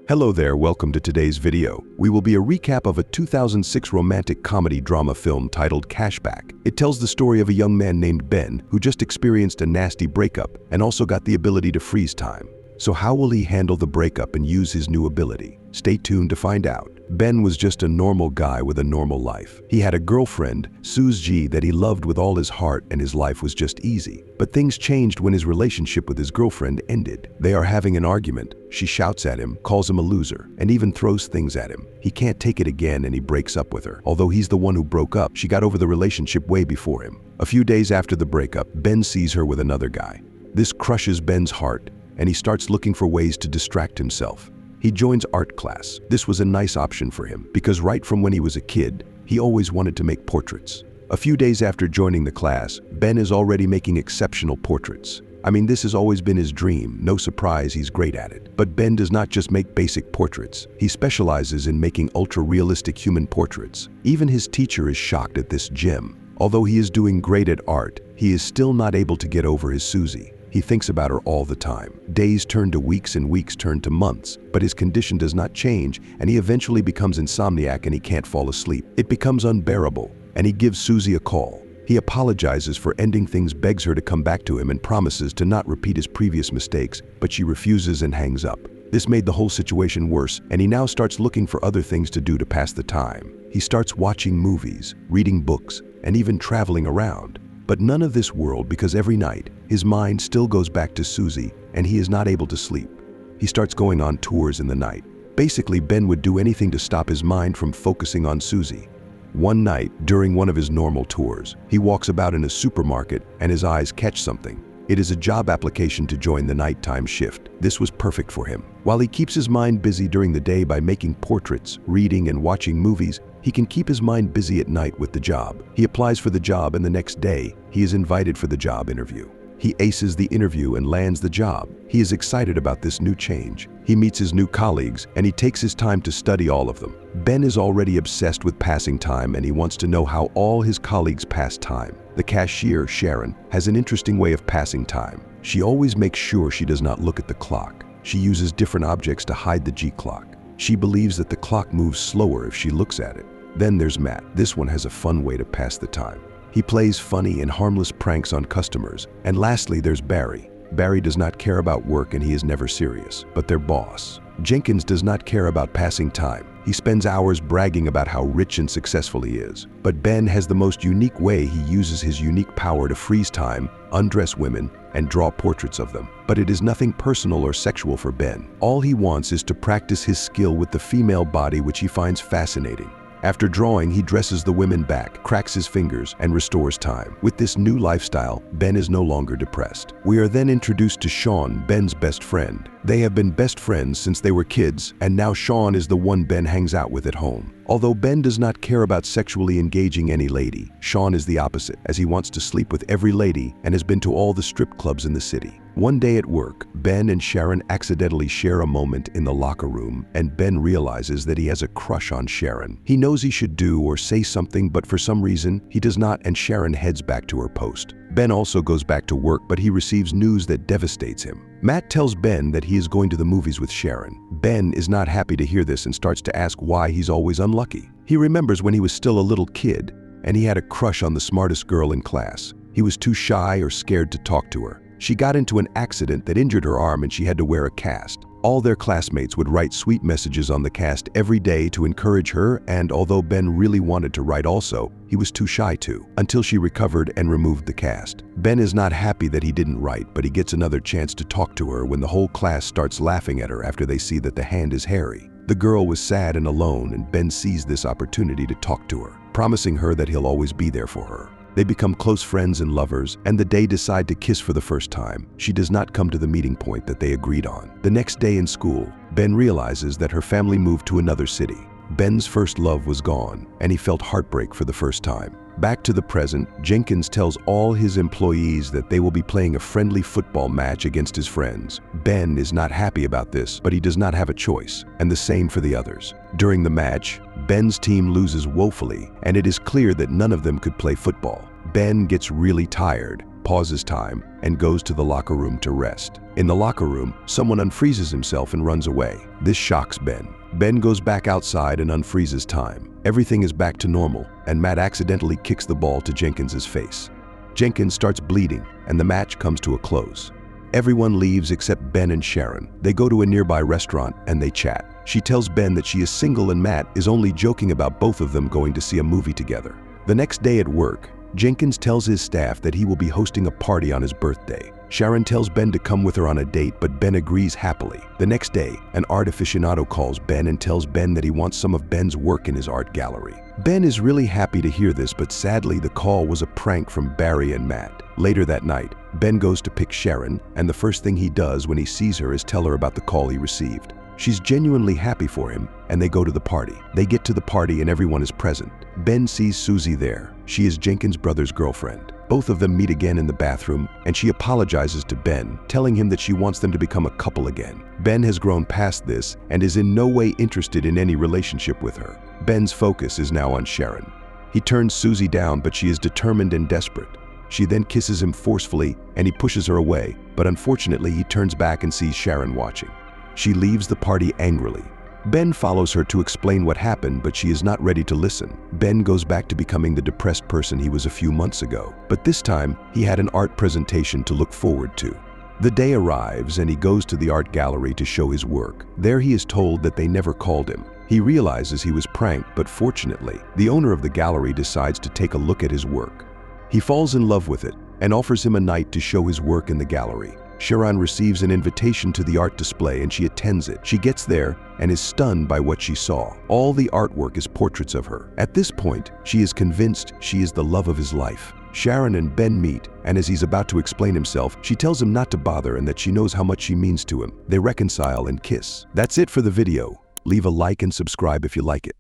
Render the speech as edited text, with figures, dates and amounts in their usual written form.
Hello there, welcome to today's video. We will be a recap of a 2006 romantic comedy drama film titled Cashback. It tells the story of a young man named Ben who just experienced a nasty breakup and also got the ability to freeze time. So how will he handle the breakup and use his new ability? Stay tuned to find out. Ben was just a normal guy with a normal life. He had a girlfriend, Susie, that he loved with all his heart, and his life was just easy. But things changed when his relationship with his girlfriend ended. They are having an argument. She shouts at him, calls him a loser, and even throws things at him. He can't take it again and he breaks up with her. Although he's the one who broke up, she got over the relationship way before him. A few days after the breakup, Ben sees her with another guy. This crushes Ben's heart, and he starts looking for ways to distract himself. He joins art class. This was a nice option for him because right from when he was a kid, he always wanted to make portraits. A few days after joining the class, Ben is already making exceptional portraits. I mean, this has always been his dream. No surprise, he's great at it. But Ben does not just make basic portraits. He specializes in making ultra-realistic human portraits. Even his teacher is shocked at this gem. Although he is doing great at art, he is still not able to get over his Susie. He thinks about her all the time. Days turn to weeks and weeks turn to months, but his condition does not change, and he eventually becomes insomniac and he can't fall asleep. It becomes unbearable, and he gives Susie a call. He apologizes for ending things, begs her to come back to him, and promises to not repeat his previous mistakes, but she refuses and hangs up. This made the whole situation worse, and he now starts looking for other things to do to pass the time. He starts watching movies, reading books, and even traveling around. But none of this world, because every night, his mind still goes back to Susie and he is not able to sleep. He starts going on tours in the night. Basically, Ben would do anything to stop his mind from focusing on Susie. One night, during one of his normal tours, he walks about in a supermarket and his eyes catch something. It is a job application to join the nighttime shift. This was perfect for him. While he keeps his mind busy during the day by making portraits, reading, and watching movies, he can keep his mind busy at night with the job. He applies for the job, and the next day, he is invited for the job interview. He aces the interview and lands the job. He is excited about this new change. He meets his new colleagues, and he takes his time to study all of them. Ben is already obsessed with passing time, and he wants to know how all his colleagues pass time. The cashier, Sharon, has an interesting way of passing time. She always makes sure she does not look at the clock. She uses different objects to hide the G-clock. She believes that the clock moves slower if she looks at it. Then there's Matt. This one has a fun way to pass the time. He plays funny and harmless pranks on customers. And lastly, there's Barry. Barry does not care about work and he is never serious, but their boss. Jenkins does not care about passing time. He spends hours bragging about how rich and successful he is. But Ben has the most unique way. He uses his unique power to freeze time, undress women, and draw portraits of them. But it is nothing personal or sexual for Ben. All he wants is to practice his skill with the female body, which he finds fascinating. After drawing, he dresses the women back, cracks his fingers, and restores time. With this new lifestyle, Ben is no longer depressed. We are then introduced to Sean, Ben's best friend. They have been best friends since they were kids, and now Sean is the one Ben hangs out with at home. Although Ben does not care about sexually engaging any lady, Sean is the opposite, as he wants to sleep with every lady and has been to all the strip clubs in the city. One day at work, Ben and Sharon accidentally share a moment in the locker room, and Ben realizes that he has a crush on Sharon. He knows he should do or say something, but for some reason, he does not, and Sharon heads back to her post. Ben also goes back to work, but he receives news that devastates him. Matt tells Ben that he is going to the movies with Sharon. Ben is not happy to hear this and starts to ask why he's always unlucky. He remembers when he was still a little kid, and he had a crush on the smartest girl in class. He was too shy or scared to talk to her. She got into an accident that injured her arm and she had to wear a cast. All their classmates would write sweet messages on the cast every day to encourage her, and although Ben really wanted to write also, he was too shy to, until she recovered and removed the cast. Ben is not happy that he didn't write, but he gets another chance to talk to her when the whole class starts laughing at her after they see that the hand is hairy. The girl was sad and alone, and Ben sees this opportunity to talk to her, promising her that he'll always be there for her. They become close friends and lovers, and the day decide to kiss for the first time. She does not come to the meeting point that they agreed on. The next day in school, Ben realizes that her family moved to another city. Ben's first love was gone, and he felt heartbreak for the first time. Back to the present, Jenkins tells all his employees that they will be playing a friendly football match against his friends. Ben is not happy about this, but he does not have a choice, and the same for the others. During the match, Ben's team loses woefully, and it is clear that none of them could play football. Ben gets really tired, pauses time and goes to the locker room to rest. In the locker room, someone unfreezes himself and runs away. This shocks Ben. Ben goes back outside and unfreezes time. Everything is back to normal, and Matt accidentally kicks the ball to Jenkins's face. Jenkins starts bleeding, and the match comes to a close. Everyone leaves except Ben and Sharon. They go to a nearby restaurant and they chat. She tells Ben that she is single and Matt is only joking about both of them going to see a movie together. The next day at work, Jenkins tells his staff that he will be hosting a party on his birthday. Sharon tells Ben to come with her on a date, but Ben agrees happily. The next day, an art aficionado calls Ben and tells Ben that he wants some of Ben's work in his art gallery. Ben is really happy to hear this, but sadly the call was a prank from Barry and Matt. Later that night, Ben goes to pick Sharon, and the first thing he does when he sees her is tell her about the call he received. She's genuinely happy for him, and they go to the party. They get to the party and everyone is present. Ben sees Susie there. She is Jenkins' brother's girlfriend. Both of them meet again in the bathroom, and she apologizes to Ben, telling him that she wants them to become a couple again. Ben has grown past this and is in no way interested in any relationship with her. Ben's focus is now on Sharon. He turns Susie down, but she is determined and desperate. She then kisses him forcefully, and he pushes her away, but unfortunately he turns back and sees Sharon watching. She leaves the party angrily. Ben follows her to explain what happened, but she is not ready to listen. Ben goes back to becoming the depressed person he was a few months ago, but this time he had an art presentation to look forward to. The day arrives and he goes to the art gallery to show his work. There he is told that they never called him. He realizes he was pranked, but fortunately, the owner of the gallery decides to take a look at his work. He falls in love with it and offers him a night to show his work in the gallery. Sharon receives an invitation to the art display and she attends it. She gets there and is stunned by what she saw. All the artwork is portraits of her. At this point, she is convinced she is the love of his life. Sharon and Ben meet, and as he's about to explain himself, she tells him not to bother and that she knows how much she means to him. They reconcile and kiss. That's it for the video. Leave a like and subscribe if you like it.